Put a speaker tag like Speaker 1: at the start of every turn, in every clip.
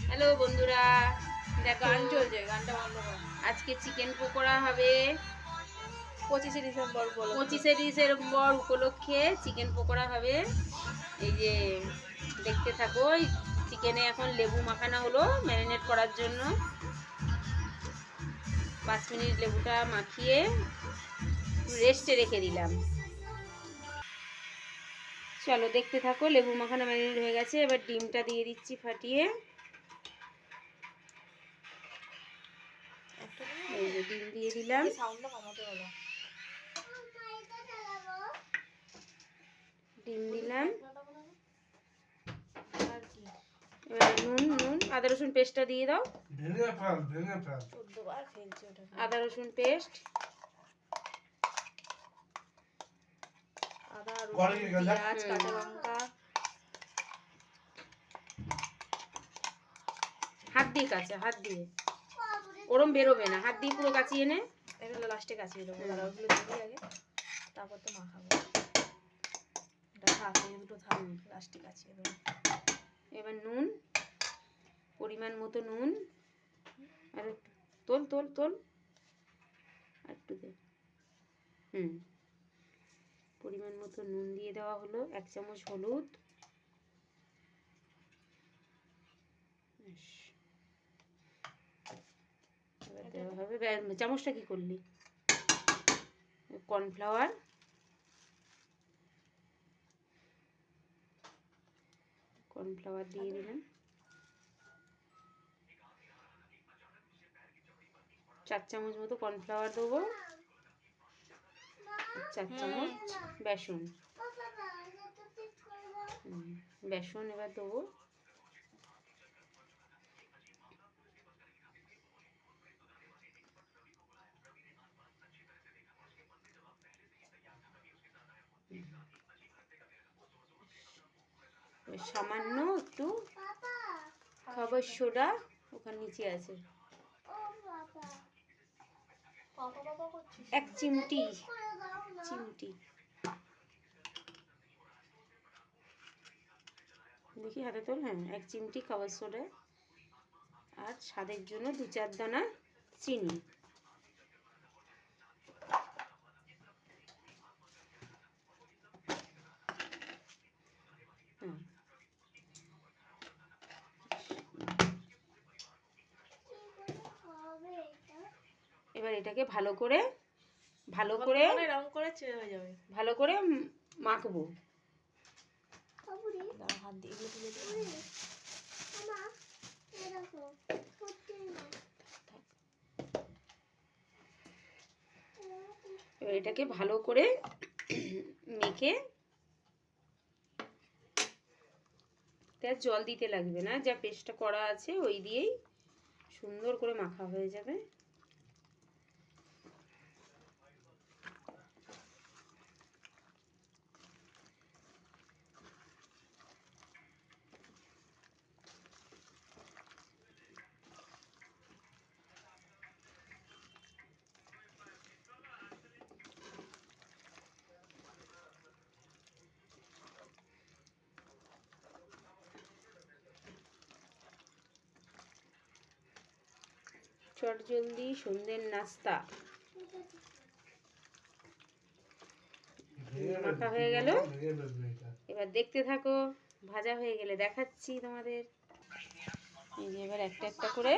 Speaker 1: Hello বন্ধুরা, দেখো
Speaker 2: গান চলছে, গানটা বন্ধ করো।
Speaker 1: আজকে চিকেন পকোড়া হবে
Speaker 2: 25শে ডিসেম্বর বলো।
Speaker 1: 25শে ডিসেম্বর উপলক্ষে চিকেন পকোড়া হবে। এই যে দেখতে থাকো, চিকেনে এখন লেবু মাখানো হলো ম্যারিনেট করার জন্য। 5 মিনিট লেবুটা মাখিয়ে রেস্টে রেখে দিলাম। চলো দেখতে থাকো, লেবু মাখানো ম্যারিনেট হয়ে গেছে। এবার ডিমটা দিয়ে দিচ্ছি ফাটিয়ে। এই যে ডিম দিয়ে দিলাম।
Speaker 2: সাউন্ডটা কমাতে হলো।
Speaker 1: ডিম দিলাম।
Speaker 2: আর কি
Speaker 1: এবার নুন আদা রসুন পেস্টটা দিয়ে দাও।
Speaker 3: ভেঙে ফেল
Speaker 2: 14 বার ফেলছি ওটা।
Speaker 1: আদা রসুন পেস্ট,
Speaker 2: আদা রসুন পেঁয়াজ কাঁচা লঙ্কা
Speaker 1: হাত দিয়ে কাছে, হাত দিয়ে ওরম বেরোবে না, হাত দিয়ে পুরো কাচিয়ে নে।
Speaker 2: এগুলো লাস্টে কাচিয়ে দেবো। দাদা ওগুলো দিবি আগে, তারপর তো মাখাবো। এটা থাক, এই দুটো থাক, লাস্টে কাচিয়ে দেবো।
Speaker 1: এবার নুন, পরিমাণ মতো নুন। আর একটু তোল আর একটু দে। পরিমাণ মতো নুন দিয়ে দেওয়া হলো। 1 চামচ হলুদ। এবার দেওয়া হবে, চামচটা কি করলি? কর্নফ্লাওয়ার, দিয়ে দিলাম। 4 চামচ মতো কর্নফ্লাওয়ার দেবো। 4 চামচ বেসন। বেসন এবার দেবো। সামান্য একটু খাবার সোডা, ওখানে নিচে আছে, 1 চিমটি। দেখি হাতে তোল। 1 চিমটি খাবার সোডা। আর স্বাদের জন্য 2-4 দানা চিনি। এবার এটাকে ভালো করে
Speaker 2: এরকম করে হয়ে যাবে।
Speaker 1: ভালো করে মাখবো।
Speaker 2: হাত দিয়ে এগুলো তুলে দিই।
Speaker 1: এবার এটাকে ভালো করে মেখে, তার জল দিতে লাগবে না, যা পেস্টটা করা আছে ওই দিয়েই সুন্দর করে মাখা হয়ে যাবে। চটজলদি সন্ধ্যের নাস্তা মাখা হয়ে গেল। এবার দেখতে থাকো, ভাজা হয়ে গেলে দেখাচ্ছি তোমাদের। এই যে এবার একটা একটা করে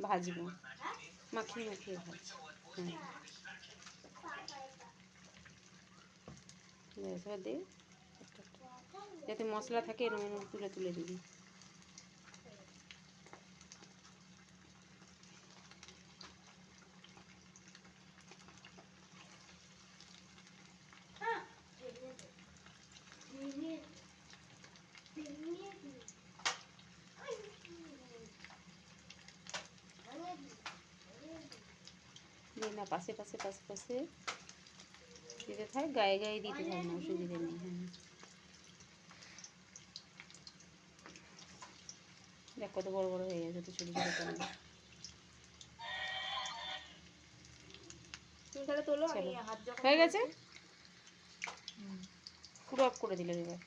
Speaker 1: ভাজবো, মাখিয়ে ভাজছি। এবার দে, যাতে মশলা থাকে এরকম তুলে দিবি। না, পাশে দিতে থাক, গায়ে দিতে থাক, না অসুবিধা নেই। দেখ কত বড় বড় হয়ে গেছে, তো ছোটো ছোটো করলে। হয়ে গেছে, পুরো অফ করে দিলে এবার।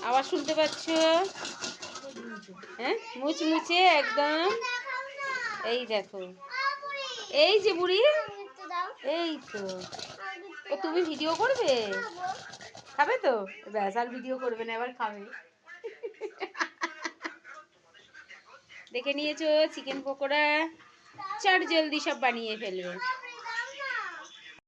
Speaker 1: আওয়াজ শুনতে পাচ্ছ? হ্যাঁ, মুচমুচে একদম। এই দেখো, এই যে বুড়ি, এই তো। ও তুমি ভিডিও করবে? খাবে তো? ব্যাস, আর ভিডিও করবে না, এবার খাবে। দেখে নিয়েছো চিকেন পকোড়া, চট জলদি সব বানিয়ে ফেলবে।